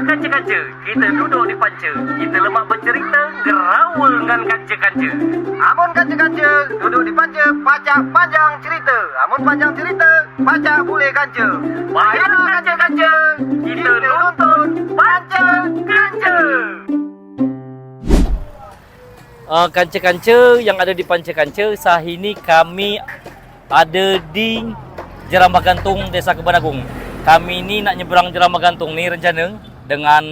kanca-kanca, kita duduk di panca. Kita lemak bercerita, gerawul dengan kanca-kanca. Amun kanca-kanca, duduk di panca, pacak panjang cerita. Amun panjang cerita, pacak boleh kanca. Baiklah kanca-kanca, kita nonton Panca-Kanca. Kanca-kanca yang ada di Panca-Kanca, saat ini kami ada di Jerambah Gantung, Desa Kebanagung. Kami ini nak nyeberang Jerambah Gantung ni rencana dengan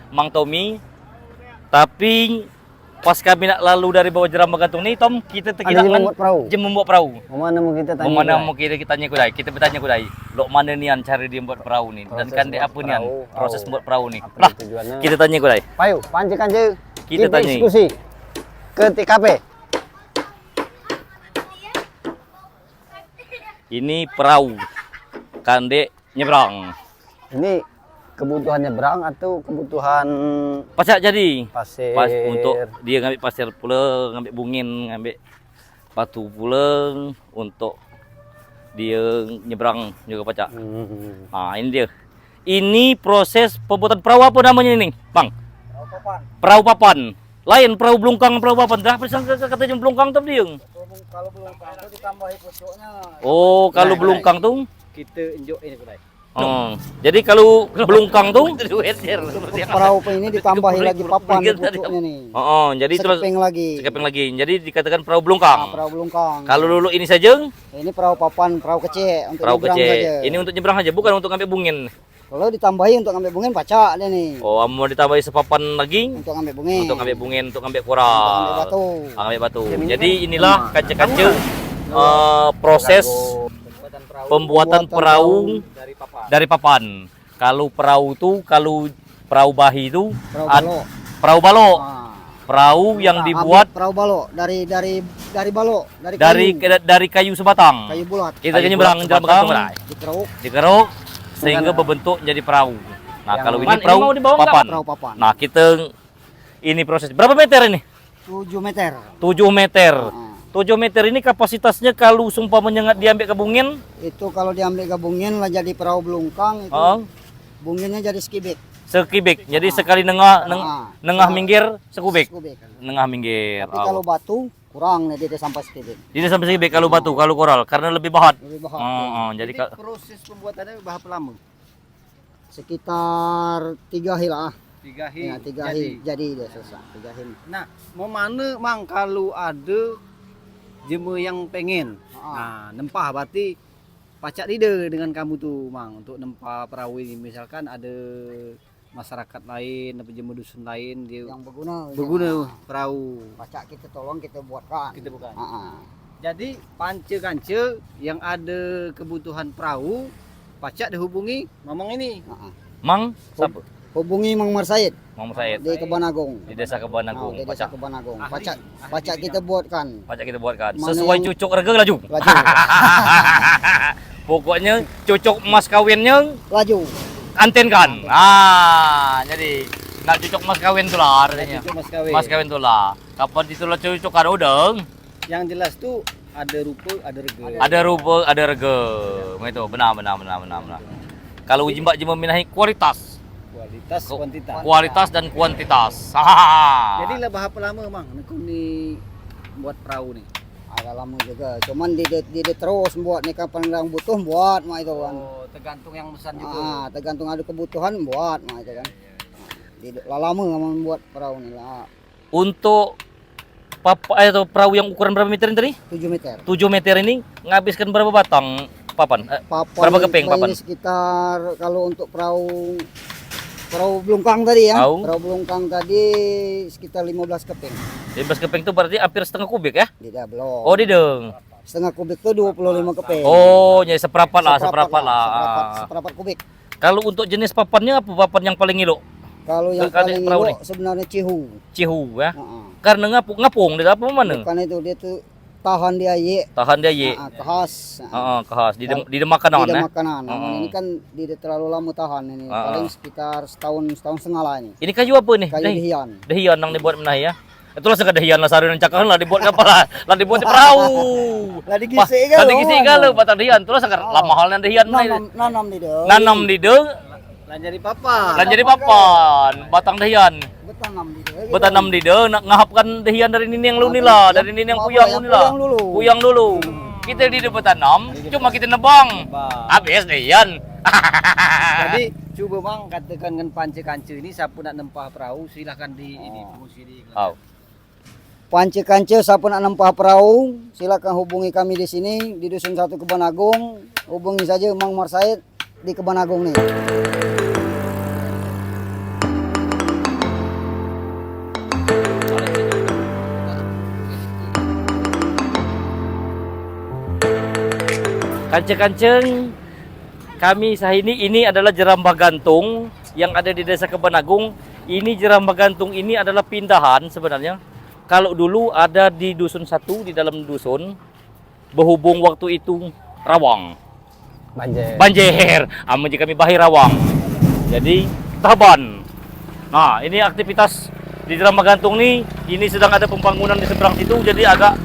Mang Tommy. Tapi pas kami nak lalu dari bawah Jerambah Gantung ni, Tom, kita terkira dengan membuat perahu. Mana mau kita tanya? Mana mau kita tanya kudai? Kita bertanya kudai. Lok mana nian cara dia buat perahu ni? Dan kan dia apa nian proses buat perahu ni? Lah, kita tanya kudai. Payu, Panca-Kanca. Kita tanya. Diskusi ke TKP. Ini perahu. Kandek nyebrang. Ini kebutuhan nyebrang atau kebutuhan Pacak jadi. pasir? Untuk dia ngambil pasir pula, ngambil bungin, ngambil batu pula untuk dia nyebrang juga pacak. Ini dia. Ini proses pembuatan perahu apa namanya ini, Bang? Perahu papan. Perahu papan. Lain perahu belungkang, perahu papan. Dah katanya belungkang tu dia. Kalau belungkang itu ditambahi pocoknya. Oh, kalau belungkang tu Kita injuk ini kudai. jadi kalau belungkang tu Perahu ini ditambahi lagi papan pocoknya nih. jadi itulah sekeping lagi. Jadi dikatakan perahu belungkang. Perahu belungkang. Kalau dulu ini saja Ini perahu papan, perahu kecil untuk perahu nyebrang kecil. saja. Ini untuk nyebrang saja, bukan untuk ngambil bungin. Kalau ditambahi untuk ngambil bungin pacak dia nih. Oh, mau ditambahi sepapan lagi Untuk ngambil bungin. untuk ngambil bungin, untuk ngambil Untuk koral, ngambil batu. ngambil batu. Jadi inilah kanca-kanca proses pembuatan perahu dari papan. Kalau perahu tu, kalau perahu bahi tu Perahu balok. perahu balok. Ah. Perahu yang Nah, dibuat ambil perahu balok dari balok, dari kayu sebatang. kayu bulat. Kita nyebrang jalan Dikeruk. dikeruk sehingga berbentuk jadi perahu. Nah, Yang kalau ini papan, perahu ini mau dibawa papan. Perahu papan. Nah, kita ini proses berapa meter ini? 7 meter. 7 meter. Ah. 7 meter ini kapasitasnya kalau sumpah menyengat diambil ke bungin, Itu kalau diambil ke bungin lah jadi perahu belungkang itu. Bunginnya jadi skibik. sekibik. Jadi sekali nengah nengah minggir sekubik. Skibik. Nengah minggir. Tapi kalau batu kurang nih dia sampai skibik. Jadi sampai sekibik kalau batu, kalau koral karena lebih bahat. Lebih bahat. Jadi proses pembuatannya berapa lama? Sekitar 3 hari lah. 3 hari. Ya, 3 hari jadi dia selesai. 3 hari. Nah, mau mana mang kalau ada jema yang pengen nempah berarti pacak leader dengan kamu tuh mang untuk nempah perahu ini, misalkan ada masyarakat lain atau jema dusun lain dia Yang berguna. perahu. Pacak kita tolong kita buatkan. Kita bukan. Ah. Jadi Panca-Kanca yang ada kebutuhan perahu pacak dihubungi mamang ini. Mang siapa? Hubungi Mang Marsaid Mang Said di Kebanagung. di Desa Kebanagung. Di Desa Kebanagung. Ahli. Pacak kita buatkan. Pacak kita buatkan. Mana Sesuai yang- cucuk harga laju. Laju. Pokoknya cucuk mas kawinnya Laju. antenkan. Jadi nak cucuk mas kawin tu lah artinya. Itu Mas Kawin. Mas kawin tu lah. Kapan ditulah cucuk kan udang. Yang jelas tuh ada rupa, ada rega. Ada rupa, ada rega. Begitu, benar. Kalau jimba minahi kualitas. Kualitas, kuantitas. Kualitas dan kuantitas. Jadi lah berapa lama mang ni buat perahu nih? Agak lama juga. Cuman dia terus buat nih kapan yang butuh buat mah itu kan. Oh, tergantung yang pesan juga. Tergantung ada kebutuhan buat mah itu kan. Lama membuat perahu nih lah. Untuk perahu yang ukuran berapa meter ini tadi? 7 meter. 7 meter ini ngabiskan berapa batang papan? Berapa keping papan? Ini sekitar kalau untuk perahu belungkang tadi ya. Perahu belungkang tadi sekitar 15 keping. 15 keping itu berarti hampir setengah kubik ya? Tidak belum. Oh, dideng. Setengah kubik itu 25 keping. Oh, jadi seperempat lah. Seperempat kubik. Kalau untuk jenis papannya apa papan yang paling ngilo? Kalau yang Kali paling perahu elok sebenarnya cihu. Cihu ya. Karena ngapung dia apa mana? Bukan itu dia tuh tahan dia ye. Tahan dia ye. Khas. Khas di makanan Tidak ya. makanan. Ini kan tidak terlalu lama tahan ini. Paling sekitar setahun setengah lah ini. Ini kayu apa nih? Kayu dehian. Dehian yang dibuat menah ya. Itulah segala dehian lah sarun cakaran lah dibuat kapal lah. Lah dibuat di perahu. Lah digisik kan. Lah digisik kan batang dehian. Itulah segar lah mahalnya dehian. Nanam di dong. Nanam di dong. Dan jadi papan. Dan jadi papan, batang dehian. Betanam Betanam di de, nak ngahapkan dehian dari nini yang lu nila, dari nini yang puyang lu nila. Puyang dulu. Kita di betanam, cuma kita nebang. Habis dehian. Jadi coba Bang katakan dengan panci-kanci ini siapa nak nempah perahu silahkan di ini fungsi di Oh. Panci-kanci siapa nak nempah perahu, silakan hubungi kami di sini di Dusun 1 Kebon Agung. Hubungi saja Mang Umar Said di Kebon Agung nih. Kanceng-kanceng kami sahini ini adalah jerambah gantung yang ada di Desa Kebon Agung. Ini jerambah gantung ini adalah pindahan sebenarnya. Kalau dulu ada di dusun 1 di dalam dusun, berhubung waktu itu rawang. Banjir. Amun jika kami bahir rawang. Jadi taban. Nah, ini aktivitas di jerambah gantung ini sedang ada pembangunan di seberang situ, jadi agak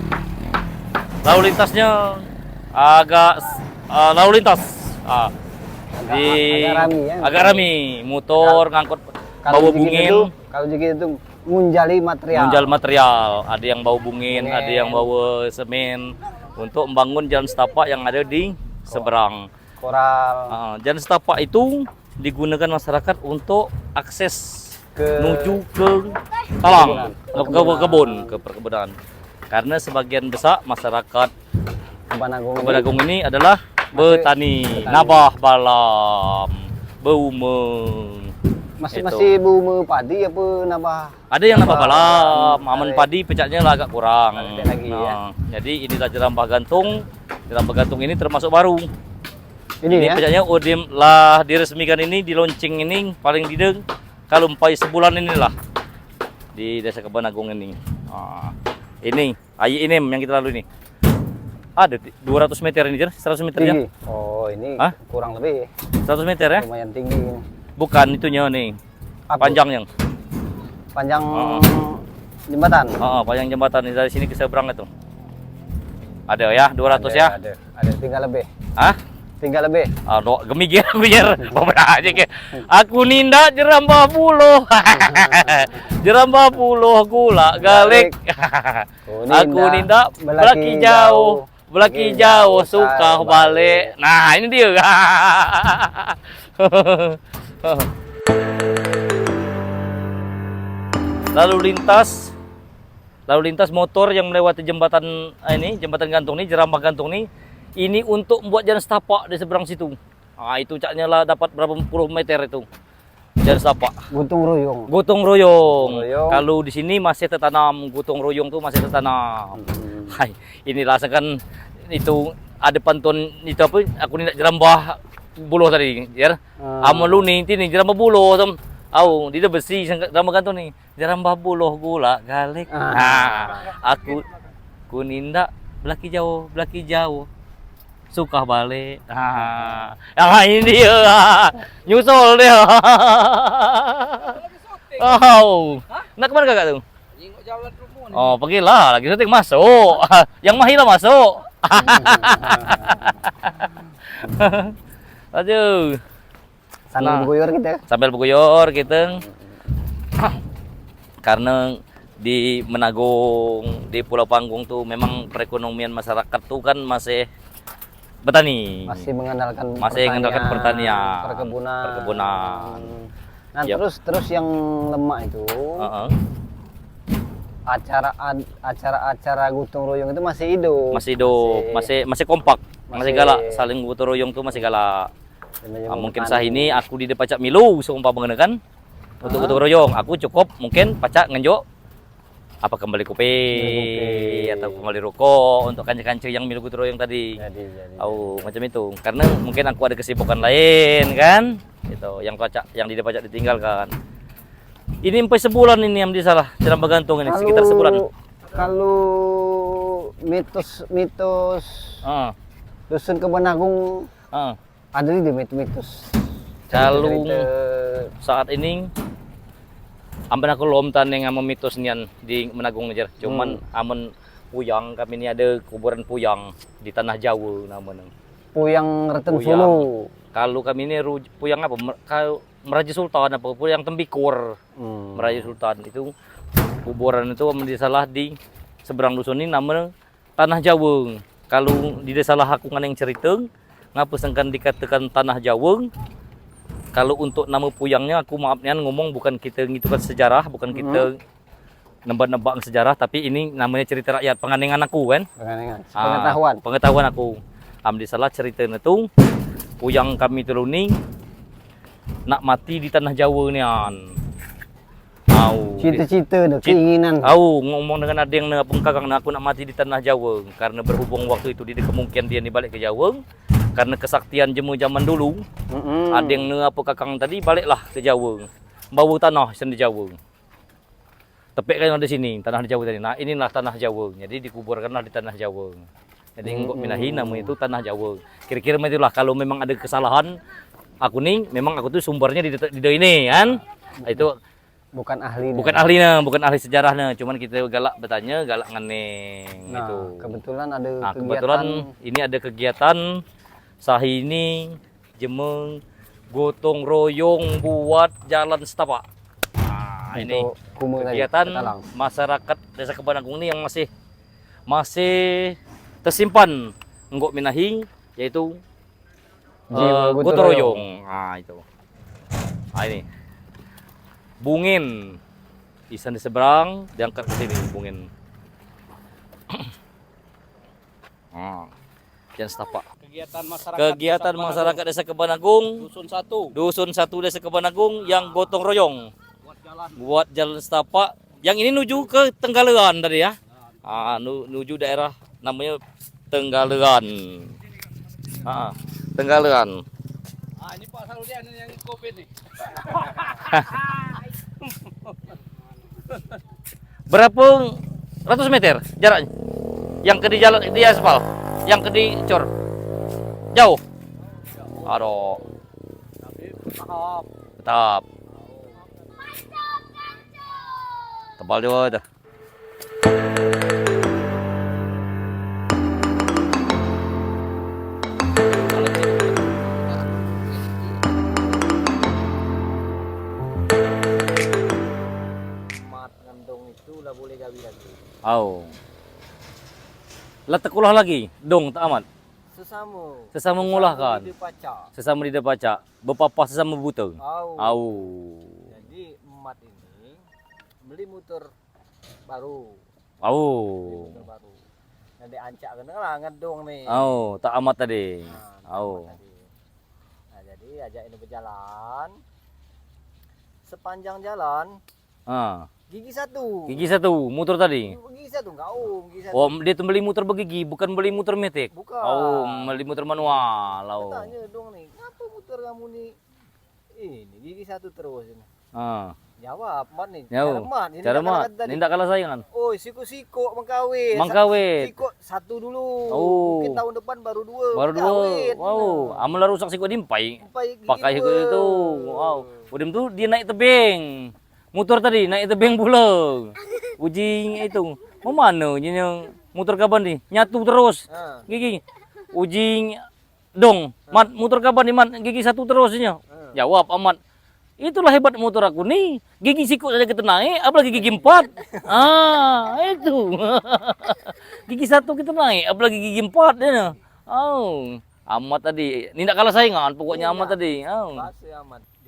lalu lintasnya agak lalu lintas agak rami, motor ngangkut bawa bungin. Kalau gitu munjali material. Ada yang bawa bungin, ada yang bawa semen untuk membangun jalan setapak yang ada di seberang. Koral. Jalan setapak itu digunakan masyarakat untuk akses menuju ke talang, ke perkebunan. Karena sebagian besar masyarakat Kebon Agung ini adalah betani, nabah balam, beumeng. Masih bumi padi apa nabah? Ada yang nabah balam, aman padi pecahnya lah agak kurang. Lagi, ya. Jadi inilah jerambah gantung. Jerambah gantung ini termasuk baru. Ini ya? pecahnya lah diresmikan ini, di launching ini paling dideng kalau empai sebulan inilah di Desa Kebon Agung ini. Ini ayi ini yang kita lalu ini. Ada 200 meter ini, 100 meter ya? Oh, ini kurang lebih 100 meter ya? lumayan tinggi. Bukan itunya nih. Panjangnya. Panjang jembatan. Panjang jembatan dari sini ke seberang itu. Ada ya, 200 ya? Ada, tinggal lebih. Hah? Tinggal lebih. Gemigir biar aja ke. Aku ninda jerambah puluh. Jerambah puluh gula galek. Aku ninda belaki jauh. Belaki jauh suka balik. Nah, ini dia. Lalu lintas motor yang melewati jembatan jembatan gantung ini, jerambah gantung ini untuk membuat jalan setapak di seberang situ. Itu caknya lah dapat berapa puluh meter itu jalan setapak. Gotong royong. Kalau di sini masih tertanam gotong royong tuh masih tertanam. Hai, inilah sekan itu ada pantun itu apa? Aku ni nak jerambah buluh tadi, ya. Amalu ni ini jerambah buluh tom. Di besi jerambah gantung ni. Jerambah buluh gula galek. Aku ninda belaki jauh. Suka balik. Ini dia. Nyusul dia. Nak kemana kakak tuh? Pergilah, lagi syuting masuk. Yang mahir masuk. Aduh. Sambil berguyur kita. Karena di Menanggung, di Pulau Panggung tuh memang perekonomian masyarakat tuh kan masih betani. Masih mengandalkan pertanian, perkebunan. Nah, terus yang lemak itu. Acara gotong royong itu masih hidup. Masih kompak, masih galak, saling gotong royong tuh masih galak. Mungkin ini aku di pacak milu seumpama mengenakan untuk gotong royong, aku cukup mungkin pacak ngenjok apa kembali kopi atau kembali rokok untuk kancing-kancing yang milu gotong royong tadi. Macam itu. Karena mungkin aku ada kesibukan lain kan, itu yang pacak yang di pacak ditinggalkan. Ini sampai sebulan ini yang salah jerambah gantung ini, sekitar sebulan. Kalau mitos Dusun Kebon Agung ada di mitos. Kalau saat ini amben aku lom taneng sama mitos nian di Menanggung aja. Cuman amun puyang kami ini ada kuburan puyang di tanah Jawa namanya. Puyang Reten Solo. Kalau kami ini puyang apa? Kalau Meraja Sultan apa pun yang Tembikor. Meraja Sultan itu kuburan itu salah di seberang dusun ini namanya Tanah Jaweng. Kalau di desa lah aku yang cerita ngapa sengkan dikatakan Tanah Jaweng. Kalau untuk nama puyangnya aku maafnya ngomong bukan kita ngitukan sejarah, bukan kita nebak-nebak sejarah, tapi ini namanya cerita rakyat, penganingan aku kan. Pengetahuan aku. Amdi salah cerita itu puyang kami dulu ni nak mati di Tanah Jawa ni an. Cita-cita dah, keinginan. Ngomong dengan ada yang pengkagang aku nak mati di Tanah Jawa karena berhubung waktu itu dia kemungkinan dia ni balik ke Jawa karena kesaktian jemu zaman dulu. Ada yang apa kakang tadi baliklah ke Jawa. Bawa tanah di Jawa. Tepek kan ada sini tanah di Jawa tadi. Nah, inilah Tanah Jawa. Jadi dikuburkanlah di Tanah Jawa. Jadi Ngok Minahi namanya itu Tanah Jawa. Kira-kira itulah kalau memang ada kesalahan aku nih memang aku tuh sumbernya di ini kan. Itu Bukan ahli. bukan ahlinya, bukan ahli sejarahnya, cuman kita galak bertanya, galak ngeneng gitu. Kebetulan ada kegiatan. Kebetulan ini ada kegiatan sahini jemeng gotong royong buat jalan setapak. Ini kegiatan masyarakat Desa Kebanagung ini yang masih tersimpan Ngok Minahi yaitu gotong royong. Itu. Ini Bungin Isan di seberang diangkat ke sini Bungin. Jalan setapak. Kegiatan masyarakat Desa Kebanagung Dusun 1 Desa Kebanagung yang gotong royong buat jalan setapak. Yang ini nuju ke Tenggalean tadi ya. Nuju daerah namanya Tenggalean. Tenggalean. Ini Pak Sarudian yang Covid nih. Berapa ratus meter jaraknya? Yang ke di jalan di aspal, yang ke di cor. Jauh. Aduh. Tetap. Tebal juga itu. Letak ulah lagi, dong tak amat. Sesama ngulah kan. Sesama di pacak, berpapah sesama buta. Jadi emat ini beli motor baru. Motor baru. Nanti ancak kena lah ngedong nih. Tak amat tadi. Nah, jadi ajak ini berjalan. Sepanjang jalan. Gigi satu motor tadi. Gigi satu. Dia tuh beli motor begigi, bukan beli motor metik. Bukan. Beli motor manual. Tanya dong nih, kenapa motor kamu nih? Ini gigi satu terus ini. Jawab, mat nih. Cara mat. Ini tidak kalah saingan. Siko mengkawin. Siko satu dulu. Mungkin tahun depan baru dua. Amal rusak siko dimpai. Pakai siko itu. Udah tuh dia naik tebing. Motor tadi naik tebing pula. Uji itu. Mau mana yang motor kapan nih? Nyatu terus. Gigi. Uji dong. Mat motor kapan nih, Mat? Gigi satu terusnya. Jawab amat. Itulah hebat motor aku nih. Gigi siku saja kita naik, apalagi gigi 4. Itu. Gigi satu kita naik, apalagi gigi 4 dia. Amat tadi. Ini tidak kalah saingan pokoknya amat tadi.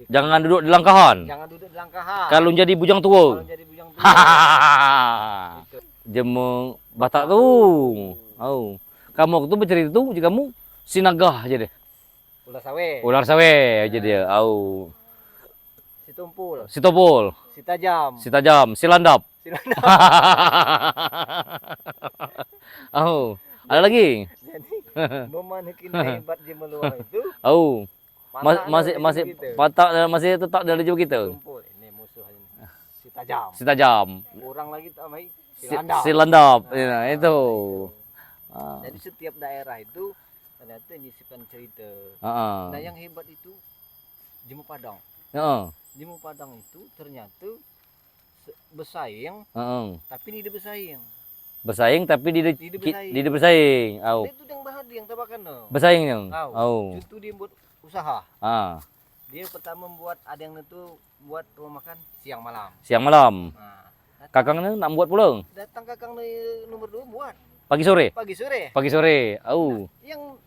Jangan duduk di langkahan. Kalau jadi bujang tua. Jemeng Batak tuh. Kamu waktu bercerita tuh jika kamu sinagah aja deh. Ular sawe aja dia. Situmpul. Sitajam. Silandap. Ada lagi? Jadi memanekin hebat di meluar itu. Masih tetap dari jauh kita. Ini musuh ini. Sitajam. Kurang lagi tambah Silandap. Ya, itu. Jadi setiap daerah itu ternyata nyisipkan cerita. Nah yang hebat itu Jemu Padang. Jemu Padang itu ternyata bersaing, tapi tidak bersaing. Bersaing tapi tidak bersaing. Itu yang bahagia yang tabakan. Bersaing yang. Itu dia buat usaha. Dia pertama ada yang itu buat rumah makan siang malam. Siang malam. Nah, Kakang ni nak buat pulang. datang kakang nomor 2 buat Pagi sore. pagi sore. Pagi sore. Oh.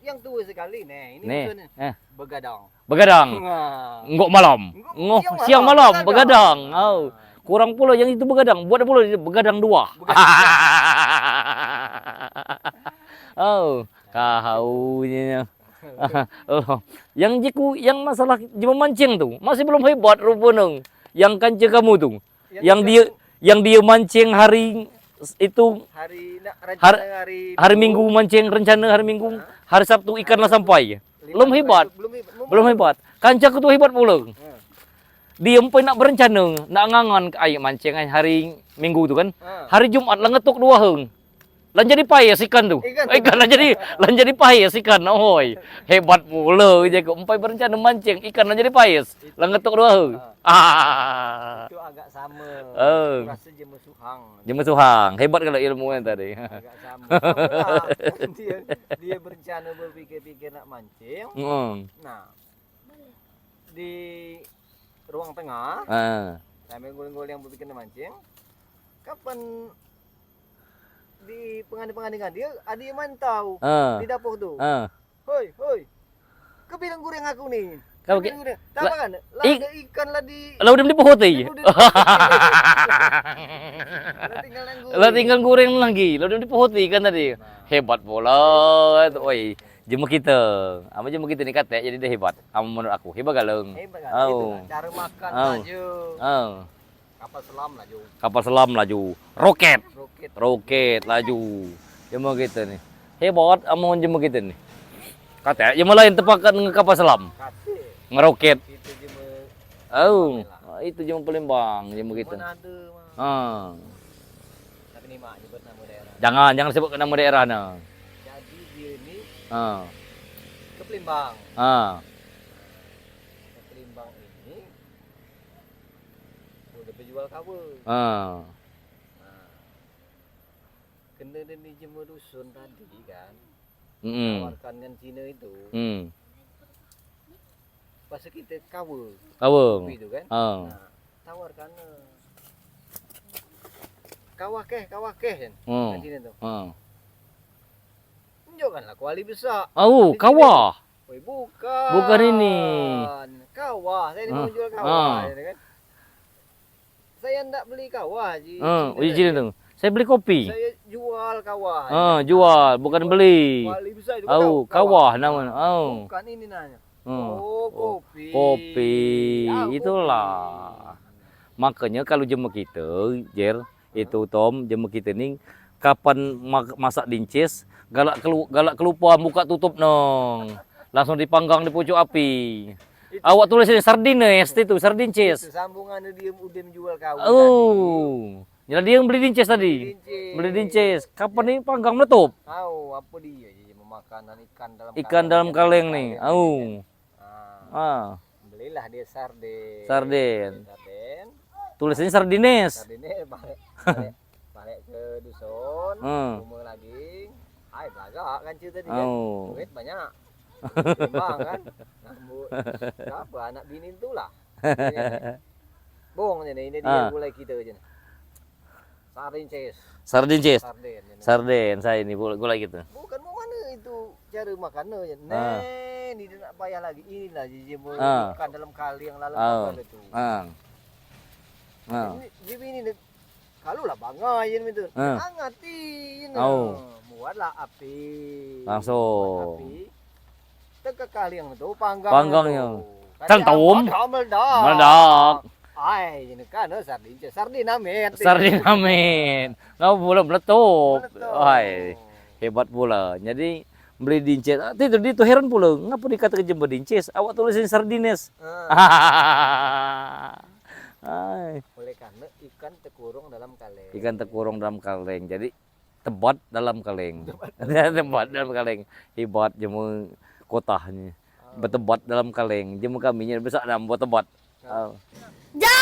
Yang tua sekali nih, ini Nih. maksudnya begadang. Begadang. Nah, Ngok malam. Ngoh siang malam begadang. Oh. Kurang pula yang itu begadang. Buat pula begadang 2. Oh, kaunya. Oh. Yang jiku yang masalah memancing tu masih belum hebat rupanya. Yang kanca kamu tu. Yang dia mancing hari itu hari Minggu mancing rencana hari Minggu, hari Sabtu ikanlah sampai. Belum hebat. Belum hebat. Kancaku tu hebat pula. Dia empai nak berencana, nak ngangan air mancing hari Minggu tu kan. Hari Jumat lah ngetuk 2 heng. Lan jadi payah ikan tu. Ikan lah jadi payah ikan. Oi. Hebat pula je kok empai berencana mancing, ikan lah jadi payah. Lah ngetuk 2 heng. Itu agak sama. Rasa jema suhang. Jema suhang. Hebat kalau ilmu kan tadi. Agak sama. Sama dia berencana berpikir-pikir nak mancing. Nah, di ruang tengah, sambil guling-guling yang berpikir nak mancing. Kapan di penganding-pengandingan dia ada yang mantau di dapur tu. Hoi, kebilang goreng aku nih. Kau tak apa kan? Lah ada ikan lah di. Lah udah beli hoti. Lah tinggal goreng lagi. Lah udah beli hoti kan tadi. Hebat pula. Oi, jema kita. Apa jema kita ni kata jadi dia hebat. Menurut aku hebat galeng. Hebat kan? Oh. Cara makan laju. Kapal selam laju. Roket laju. Jema kita ni. Hebat amun jema kita ni. Kata jema lain tepakan dengan kapal selam. Ngeroket. Itu jema. Oh, itu jema Palembang jema kita. Manado. Tapi ni mak nyebut nama daerah. Jangan sebut nama daerah nah. Jadi dia ni ke Palembang. Ke Palembang ini udah berjual cover. Kena ni jema dusun tadi kan. Tawarkan dengan Cina itu. Pasal kita cover. Itu kan. Nah, tawarkan kawah keh kan. Cina tu. Tunjukkanlah kuali besar. Oh, kawah. Oi, bukan. Bukan ini. Kawah. Saya ni mau jual kawah kan. Saya nak beli kawah je. Cina tu. Saya beli kopi. Saya jual kawah. Jual, bukan beli. Kuali besar itu kawah namanya. Bukan ini nanya. Kopi. Kopi. Itulah. Makanya kalau jema kita, Jer, itu Tom, jema kita ni kapan masak dincis, galak kelupaan buka tutup nong. Langsung dipanggang di pucuk api. Awak tulis ini sardines itu, sardincis. Itu sambungan dia udah menjual kawah. Jadi dia yang beli dincis tadi. Beli dincis. Kapan ini panggang meletup? Apa dia memakan ikan dalam kaleng nih. Belilah dia sarden. Tulisannya sardines. Balik ke dusun, rumah lagi. Hai belagak kan cerita tadi kan. Duit banyak. Timbang kan. Ngambut. Apa anak bini itulah. Bohong ni ini dia mulai kita je. Sardincis. Sarden saya ini gula gitu. Bukan mau mana itu cara makannya. Ni dia nak payah lagi. Inilah je makan dalam kali yang lalu itu. Jadi ini kalau lah bangga je itu. Hangatin. Buatlah api. Langsung. Teka kali yang itu panggang. Panggangnya. Cantum. Meledak. Ai, ini kan sardin amet. Ngau belum meletup. Ai, hebat pula. Jadi beli dincis. Itu heran pula. Ngapa dikatakan jember dincis? Awak tulisin sardines. Ai. Oleh karena ikan terkurung dalam kaleng. Ikan terkurung dalam kaleng. Jadi tebat dalam kaleng. Tebat dalam kaleng. Hebat jemu kotahnya. Bertebat dalam kaleng. Jemu kaminya besar nak buat tebat. Jangan